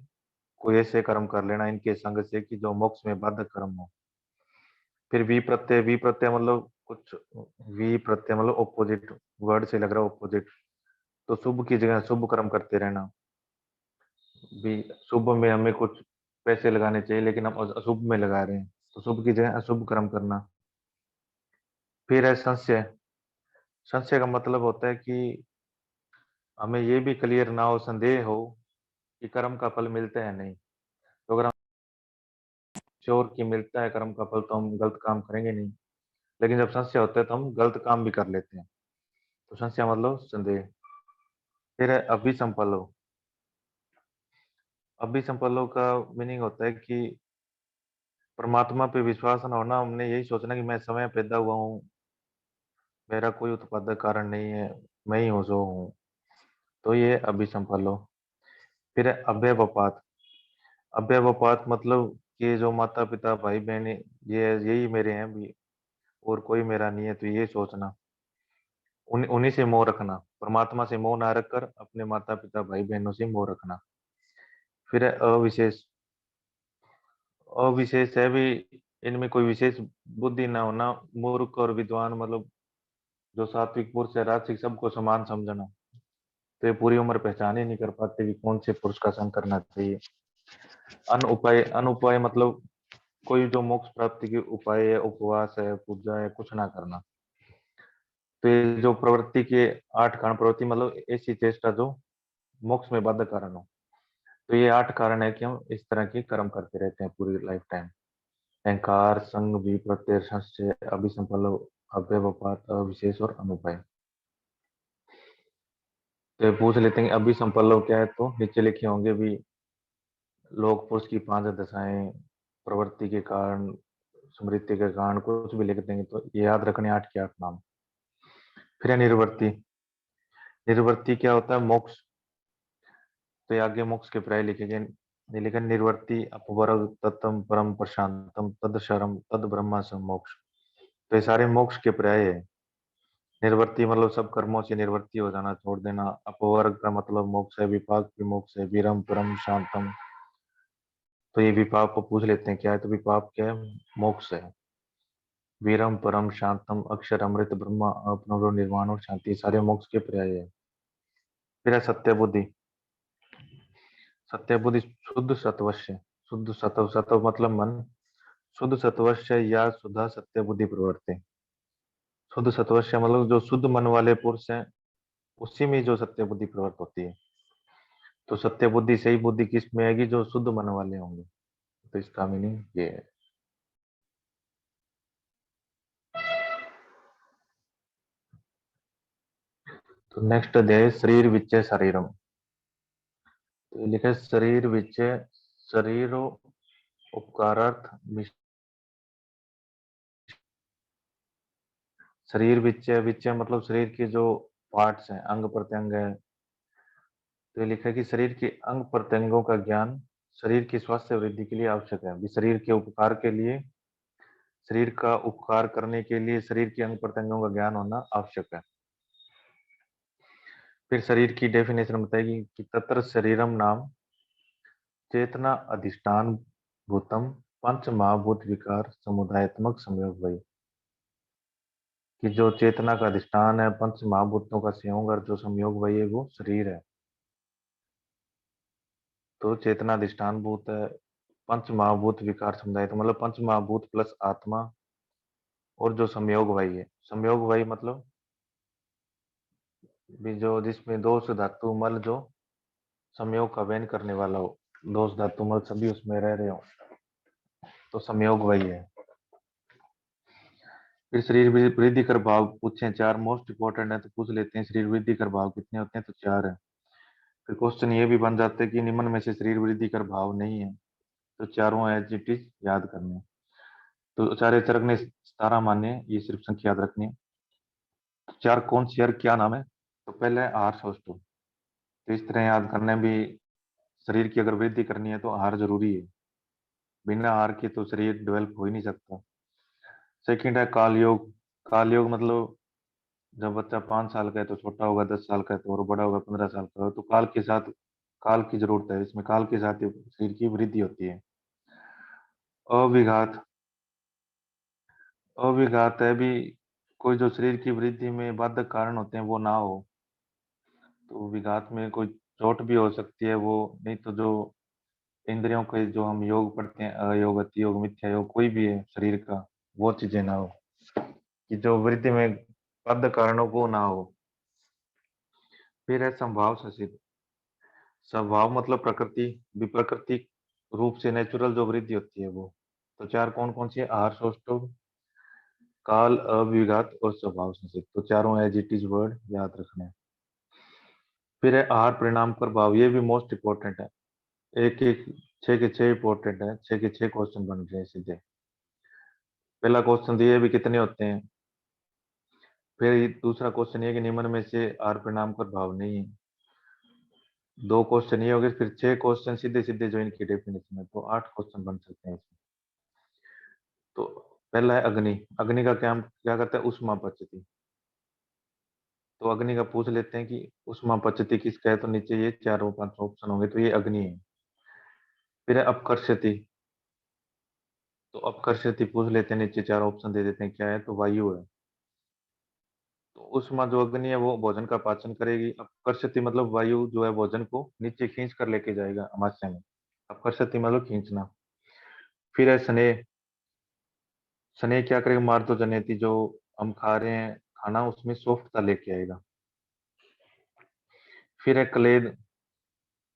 कोई ऐसे कर्म कर लेना इनके संग से कि जो मोक्ष में बाधक कर्म हो। फिर वी प्रत्यय। वी प्रत्यय मतलब कुछ, वी प्रत्यय मतलब ऑपोजिट, वर्ड से लग रहा है ऑपोजिट। तो शुभ की जगह शुभ कर्म करते रहना। भी शुभ में हमें कुछ पैसे लगाने चाहिए लेकिन हम अशुभ में लगा रहे हैं, तो शुभ की जगह अशुभ कर्म करना। फिर है संशय। संशय का मतलब होता है कि हमें ये भी क्लियर ना हो, संदेह हो कि कर्म का फल मिलता है नहीं। तो अगर हम श्योर कि मिलता है कर्म का फल तो हम गलत काम करेंगे नहीं। लेकिन जब संशय होता है तो हम गलत काम भी कर लेते हैं। तो संशय मतलब संदेह। फिर है अभिसंपल्लव। अभिसंपल्लव का मीनिंग होता है कि परमात्मा पे विश्वास न होना, हमने यही सोचना कि मैं समय पैदा हुआ हूँ, मेरा कोई उत्पादक कारण नहीं है, मैं ही हूँ जो हूँ। तो ये अभिसंपल्लव। फिर है अव्यवपात। अव्यवपात मतलब कि जो माता पिता भाई बहन ये यही मेरे हैं भी, और कोई मेरा नहीं है, तो ये सोचना। उन्हीं से मोह रखना, परमात्मा से मोह ना रखकर अपने माता पिता भाई बहनों से मोह रखना। फिर है अविशेष। अविशेष है भी, इनमें कोई विशेष बुद्धि ना होना। मूर्ख और विद्वान मतलब जो सात्विक पुरुष है, राजसिक सबको समान समझना। तो ये पूरी उम्र पहचान ही नहीं कर पाते कि कौन से पुरुष का संग करना चाहिए। अनुपाय। अनुपाय मतलब कोई जो मोक्ष प्राप्ति के उपाय है, उपवास है, पूजा है, कुछ ना करना। तो ये जो प्रवृत्ति के 8 कारण, प्रवृत्ति मतलब ऐसी चेष्टा जो मोक्ष में बाधक कारण हो। तो ये 8 कारण है कि हम इस तरह के कर्म करते रहते हैं पूरी लाइफ टाइम। अहंकार, संग, विप्रत्यय, संशय, अभिसंपल्लव, अव्यवपात, अविशेष और अनुपाय। तो ये पूछ लेते हैं कि अभिसंपल्लव क्या है, तो नीचे लिखे होंगे भी लोक पुरुष की 5 दशाएं, प्रवृत्ति के कारण, स्मृति के कारण, कुछ भी लिख देंगे तो ये याद रखने 8 के 8 नाम। फिर है निर्वर्ती। निर्वर्ती क्या होता है? मोक्ष। तो ये आगे मोक्ष के प्राय लिखे गए। ये लिखा निर्वर्ती अपवर्ग तत्तम परम प्रशांतम तद शरम तद ब्रह्मा सम मोक्ष। तो ये सारे मोक्ष के पर्याय है। निर्वर्ती मतलब सब कर्मों से निर्वर्ती हो जाना, छोड़ देना। अपवर्ग का मतलब मोक्ष है, विपाक भी मोक्ष है, वीरम परम शांतम। तो ये विपाक को पूछ लेते हैं क्या है, तो विपाक क्या है? मोक्ष है। वीरम परम शांतम अक्षर अमृत ब्रह्मा अपनो निर्वाण और शांति, सारे मोक्ष के पर्याय है। फिर है सत्य बुद्धि। सत्य बुद्धि शुद्ध सत्वस्य। शुद्ध सत्व, सत्व मतलब मन। शुद्ध सत्वस्य या शुद्ध सत्य बुद्धि प्रवृत्ति। शुद्ध सत्वस्य मतलब जो शुद्ध मन वाले पुरुष हैं, उसी में जो सत्य बुद्धि प्रवृत्त होती है। तो सत्य बुद्धि सही बुद्धि किस में आएगी? जो शुद्ध मन वाले होंगे। तो इसका मीनिंग ये है। तो नेक्स्ट अध्याय है शरीर विच्य शरीरम। तो ये लिखा है शरीर विच्य शरीरो उपकारार्थ शरीर विच्य। विच्य मतलब शरीर के जो पार्ट्स हैं, अंग प्रत्यंग है। तो ये लिखा है कि शरीर के अंग प्रत्यंगों का ज्ञान शरीर की स्वास्थ्य वृद्धि के लिए आवश्यक है। भी शरीर के उपकार के लिए, शरीर का उपकार करने के लिए शरीर के अंग प्रत्यंगों का ज्ञान होना आवश्यक है। फिर शरीर की डेफिनेशन बताएगी कि तत्र शरीरम नाम चेतना अधिष्ठान भूतम पंच महाभूत विकार समुदायात्मक संयोग वही। कि जो चेतना का अधिष्ठान है, पंच महाभूतों का संयोग और जो संयोग वही है, वो शरीर है। तो चेतना अधिष्ठान भूत है, पंच महाभूत विकार समुदाय, तो मतलब पंच महाभूत प्लस आत्मा, और जो संयोग वही है। संयोग वही मतलब भी जो जिसमें दोष धातु मल जो संयोग का वहन करने वाला हो, दोष धातु मल सभी उसमें रह रहे हो, तो संयोग वही है। फिर शरीर वृद्धि कर भाव पूछे, चार मोस्ट इंपोर्टेंट है तो पूछ लेते हैं शरीर वृद्धि कर भाव कितने होते हैं, तो चार है। फिर क्वेश्चन ये भी बन जाते हैं कि निम्न में से शरीर वृद्धि कर भाव नहीं है, तो चारों एडजेक्टिव याद करने हैं। तो चारे चरक ने 17 माने, ये सिर्फ संख्या याद रखनी है। तो चार कौन सी यार, क्या नाम है? तो पहले है आहार सौष्ठव। तो इस तरह याद करने भी, शरीर की अगर वृद्धि करनी है तो आहार जरूरी है, बिना आहार के तो शरीर डेवलप हो ही नहीं सकता। सेकंड है काल योग। काल योग मतलब जब बच्चा 5 साल का है तो छोटा होगा, 10 साल का है तो और बड़ा होगा, 15 साल का होगा, तो काल के साथ, काल की जरूरत है इसमें, काल के साथ ही शरीर की वृद्धि होती है। अविघात। अविघात है भी, कोई जो शरीर की वृद्धि में बाधक कारण होते हैं वो ना हो। तो विघात में कोई चोट भी हो सकती है, वो नहीं तो जो इंद्रियों के जो हम योग पढ़ते हैं, अयोग, अति योग, मिथ्या योग, कोई भी है शरीर का, वो चीजें ना हो, कि जो वृद्धि में बाधक कारण हो वो ना हो। फिर है संभाव ससिद्ध। स्वभाव मतलब प्रकृति, विप्रकृति रूप से नेचुरल जो वृद्धि होती है वो। तो चार कौन कौन सी है? आहार सौष्ठव, काल, अविघात और स्वभाव संसिद्ध। तो चारों एज इट इज वर्ड याद रखने हैं। फिर है आहार परिणाम प्रभाव, ये भी मोस्ट इंपॉर्टेंट है। एक एक, छह के छह इंपॉर्टेंट है, छह के छह क्वेश्चन बन रहे हैं सीधे। पहला क्वेश्चन दिए भी कितने होते हैं, फिर दूसरा क्वेश्चन ये कि निम्न में से आहार परिणाम प्रभाव नहीं है। दो क्वेश्चन ये हो गए, फिर छह क्वेश्चन सीधे सीधे जो इनकी डेफिनेशन है, तो 8 क्वेश्चन बन सकते हैं इसमें। तो पहला है अग्नि। अग्नि का क्या क्या करता है? उष्मा पचती। तो अग्नि का पूछ लेते हैं कि उष्मा पचती किसका है, तो नीचे ये चारों पांच ऑप्शन होंगे, तो ये अग्नि है। फिर है अपकर्षति। तो अपकर्षति पूछ लेते हैं, नीचे चार ऑप्शन दे देते हैं, क्या है, तो वायु है। तो उष्मा जो अग्नि है वो भोजन का पाचन करेगी, अपकर्षति मतलब वायु जो है भोजन को नीचे खींच कर लेके जाएगा अमाशय में। अपकर्षति मतलब खींचना। फिर है स्नेह। स्नेह क्या करेगा? मार्दो जनेती, जो हम खा रहे हैं खाना उसमें सॉफ्टता लेके आएगा। फिर है क्लेद।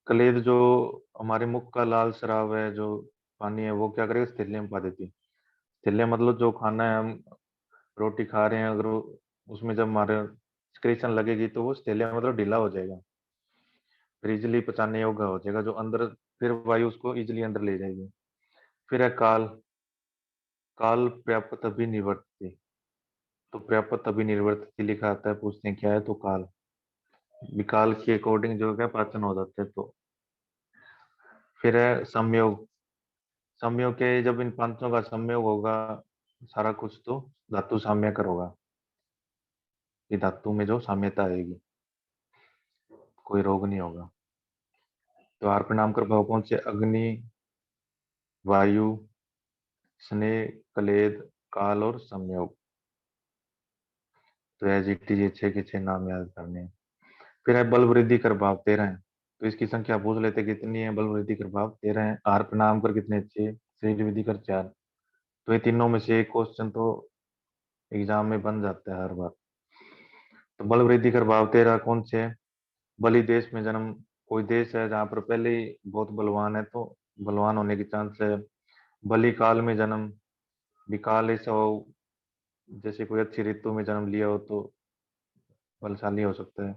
क्लेद जो हमारे मुख का लाल स्राव है, जो पानी है, वो क्या करेगा? स्थिरलियम पा देती। स्थिरलियम मतलब जो खाना है, हम रोटी खा रहे हैं, अगर उसमें जब हमारे स्क्रेशन लगेगी तो वो स्थिरलियम मतलब ढीला हो जाएगा, फिर इजिली पचाने योग्य हो जाएगा जो अंदर, फिर वायु उसको इजिली अंदर ले जाएगी। फिर है काल। काल पर्याप्त अभिनिवर्ती। तो पर्याप्त अभिनिवर्ती लिखा आता है, पूछते हैं क्या है, तो काल। विकाल के अकॉर्डिंग जो है पाचन हो जाते हैं। तो फिर है संयोग। संयोग के जब इन पांचों का संयोग होगा सारा कुछ, तो धातु साम्यकर होगा, कि धातु में जो साम्यता आएगी, कोई रोग नहीं होगा। तो आर परिणाम कर भाव कौन से? अग्नि, वायु, स्नेह, क्लेद, काल और संयोग। तो एज इट इज छह के छह नाम याद करने हैं। फिर है बल वृद्धि कर भाव 13 है, तो इसकी संख्या पूछ लेते कितनी है। बल वृद्धि कर भाव 13 है। आर परिणाम कर कितने? 6, शरीर वृद्धि कर 4। तो ये तीनों में से एक क्वेश्चन तो एग्जाम में बन जाता है हर बार। तो बल वृद्धि कर भाव 13 कौन से है? बलि देश में जन्म। कोई देश है जहां पर पहले ही बहुत बलवान है, तो बलवान होने की चांस है। बलि काल में जन्म। विकाल ऐसा हो, जैसे कोई अच्छी ऋतु में जन्म लिया हो तो बलशाली हो सकता है।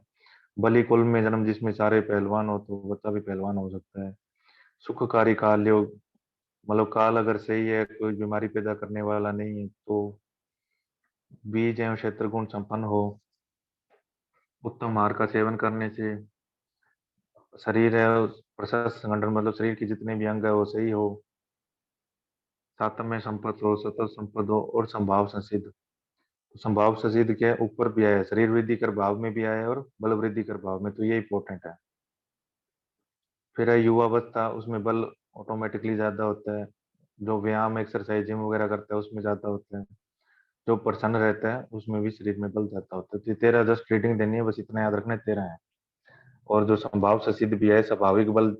बलि कुल में जन्म, जिसमें सारे पहलवान हो तो बच्चा भी पहलवान हो सकता है। सुखकारी काल योग, मतलब काल अगर सही है, कोई बीमारी पैदा करने वाला नहीं है, तो बीज एवं क्षेत्र गुण संपन्न हो, उत्तम आहार का सेवन करने से शरीर है प्रशस्त संगठन, मतलब शरीर के जितने भी अंग है वो सही हो, सातम्य संपद हो, सतत संपद हो, और संभाव संसिद्ध। तो संभाव संसिद्ध क्या है? ऊपर भी आया है, शरीर वृद्धि कर भाव में भी आया है और बल वृद्धि कर भाव में, तो ये इंपॉर्टेंट है। फिर है युवावस्था, उसमें बल ऑटोमेटिकली ज्यादा होता है। जो व्यायाम एक्सरसाइज जिम वगैरह करता है उसमें ज्यादा होता है। जो प्रसन्न रहता है उसमें भी शरीर में बल ज्यादा होता है। तो ये 13 जस्ट रीडिंग देनी है, बस इतना याद रखना है, 13 है। और जो संभाव से सिद्ध भी है, स्वाभाविक बल,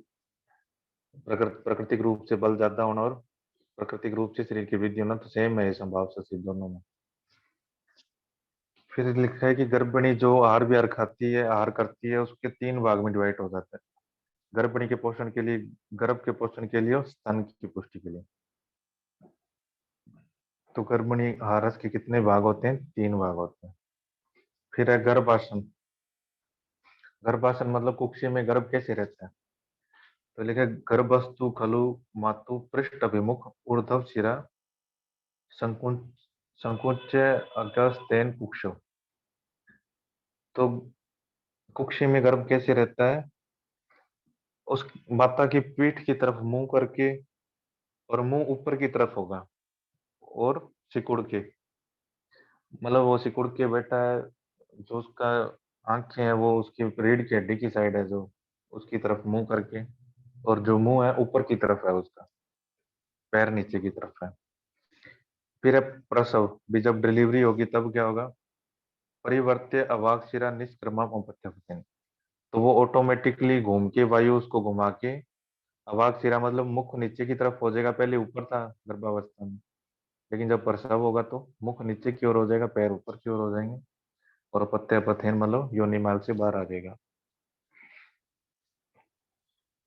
प्राकृतिक रूप से बल ज्यादा होना और प्राकृतिक रूप से शरीर की वृद्धि होना, तो सेम है ये संभाव से सिद्ध दोनों में। फिर लिखा है कि गर्भिणी जो आहार विहार खाती है, आहार करती है, उसके 3 भाग में डिवाइड हो जाता है। गर्भिणी के पोषण के लिए, गर्भ के पोषण के लिए और स्तन की पुष्टि के लिए। तो गर्भिणी आहारस के कितने भाग होते हैं? 3 भाग होते हैं। फिर है गर्भासन। गर्भासन मतलब कुक्षी में गर्भ कैसे रहता है? तो लिखा है गर्भस्तु खलु मातु पृष्ठ अभिमुख ऊर्ध्व शिरा संकुच संकुच अगस्तेन कुक्षो। तो कुक्षी में गर्भ कैसे रहता है? उस माता की पीठ की तरफ मुंह करके, और मुंह ऊपर की तरफ होगा, और सिकुड़ के, मतलब वो सिकुड़ के बैठा है। जो उसका आंखें है वो उसकी रीढ़ की हड्डी की साइड है, जो उसकी तरफ मुंह करके, और जो मुंह है ऊपर की तरफ है, उसका पैर नीचे की तरफ है। फिर है प्रसव भी, जब डिलीवरी होगी तब क्या होगा? परिवर्त्य अवाक शिरा निष्क्रमम अपत्यपतिन। तो वो ऑटोमेटिकली घूम के, वायु उसको घुमा के, अवाक शिरा मतलब मुख नीचे की तरफ हो जाएगा। पहले ऊपर था गर्भावस्था में, लेकिन जब प्रसव होगा तो मुख नीचे की ओर हो जाएगा, पैर ऊपर की ओर हो जाएंगे, और पत्ते पथेन मतलब योनि मार्ग से बाहर आ जाएगा।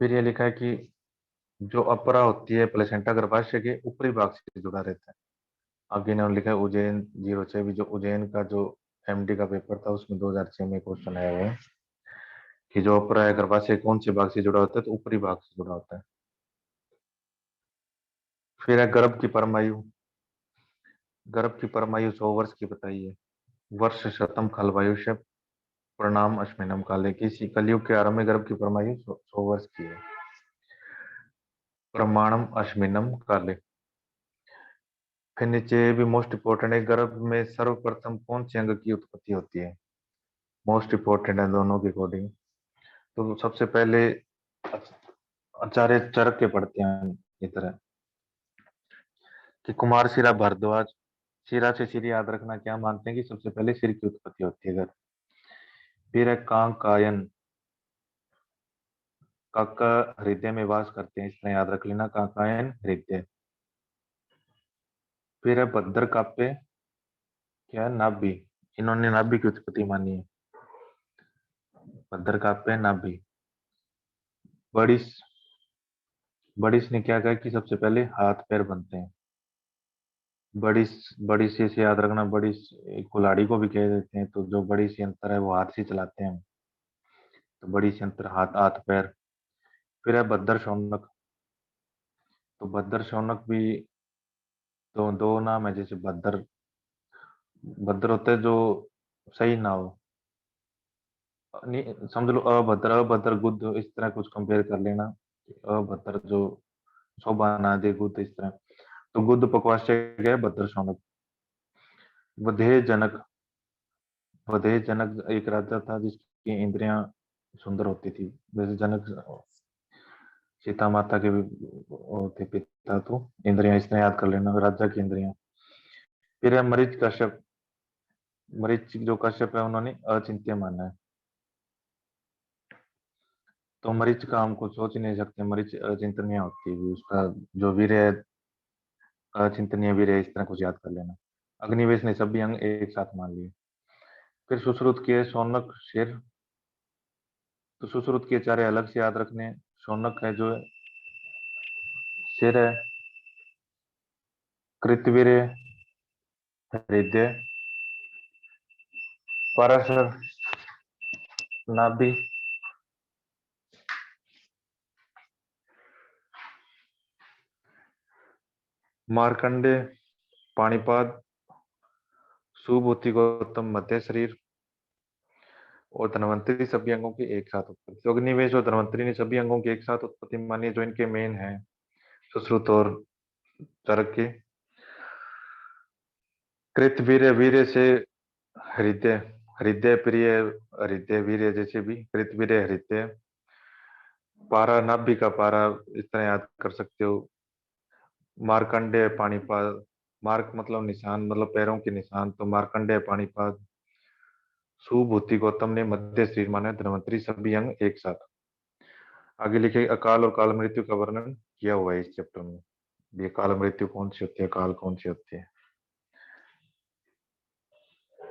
फिर ये लिखा है कि जो अपरा होती है प्लेसेंटा गर्भाशय के ऊपरी भाग से जुड़ा रहता है। आगे इन्होंने लिखा है उज्जैन 06 भी, जो उज्जैन का जो एमडी का पेपर था उसमें 2006 में क्वेश्चन आया हुआ है कि जो अपरा है गर्भाशय कौन से भाग से जुड़ा होता है? तो ऊपरी भाग से जुड़ा होता है। फिर है गर्भ की परमायु। गर्भ की परमायु 100 वर्ष की बताई है। वर्ष शतम खलवायुष्य प्रणाम अश्विनम काले की। इसी कलयुग के आरंभ में गर्भ की परमायु 100 वर्ष की है। प्रमाणम अश्विनम काले। फिर नीचे भी मोस्ट इंपोर्टेंट है, गर्भ में सर्वप्रथम कौन से अंग की उत्पत्ति होती है? मोस्ट इंपोर्टेंट है दोनों के अकॉर्डिंग। तो सबसे पहले आचार्य चरक के पढ़ते हैं इस तरह कि कुमार शिरा भारद्वाज। शिरा से सिर याद रखना, क्या मानते हैं कि सबसे पहले सिर की उत्पत्ति होती है अगर। फिर है कांकायन। काका हृदय में वास करते हैं, इस तरह याद रख लेना, काकायन हृदय। फिर है भद्र काप्य। क्या है? नाभि। इन्होंने नाभि की उत्पत्ति मानी है। भद्र काप्य नाभि। बड़ी बड़ी ने क्या कहा कि सबसे पहले हाथ पैर बनते हैं। बड़ी बड़ी से याद रखना, बड़ी कुल्हाड़ी को भी कह देते हैं। तो जो बड़ी सी यंत्र है वो हाथ से चलाते हैं हम। तो बड़ी सी यंत्र हाथ, हाथ पैर। फिर है भद्र शौनक। तो भद्र शौनक भी तो दो नाम है, जैसे भद्र, भद्र होते हैं जो सही ना हो, नहीं समझ लो, अभद्र, अभद्र गुद्ध, इस तरह कुछ कंपेयर कर लेना। अभद्र जो शोभा ना दे, गुद्ध इस तरह। तो गुद्ध पकवास गए भद्र शौनक। वधेय जनक। वधेय जनक एक राजा था जिसकी इंद्रियां सुंदर होती थी। वैसे जनक सीता माता के भी वो थे पिता। तो इंद्रियां इस तरह याद कर लेना, राजा की इंद्रियां। फिर है मरीच कश्यप। मरीच जो कश्यप है उन्होंने अचिंत्य माना है। तो मरीच का हमको सोच ही नहीं सकते, मरीच अचिंतनीय होती है उसका। जो वीर है अचिंतनीय वीर है, इस तरह कुछ याद कर लेना। अग्निवेश ने सभी अंग एक साथ मान लिए। फिर सुश्रुत किए शौनक शेर। तो सुश्रुत के चारे अलग से याद रखने। शौनक है जो शेर है, कृतवीर है, हृदय, पराशर नाभि, मार्कंडे पाणिपाद, सुबुद्धि गौतम मध्य शरीर, और धनवंतरी सभी अंगों की एक साथ उत्पत्ति। तो अग्निवेश और धनवंतरी ने सभी अंगों की एक साथ उत्पत्ति मानी है, जो इनके मेन है सुश्रुत और चरक के। कृत वीर्य, वीर्य से हृदय, हृदय प्रिय, हृदय वीर्य जैसे भी, कृत वीर्य हृदय। पारा नाभि का पारा, इस तरह याद कर सकते हो। मार्कंडेय पाणिपाद। मार्क मतलब निशान, मतलब पैरों के निशान। तो मार्कंडेय पाणिपाद। सुबुद्धि गौतम ने मध्य शरीर माना, धनवंतरी सभी अंग एक साथ। आगे लिखे अकाल और काल मृत्यु का वर्णन किया हुआ है इस चैप्टर में। ये काल मृत्यु कौन सी होती है, काल कौन सी होती है।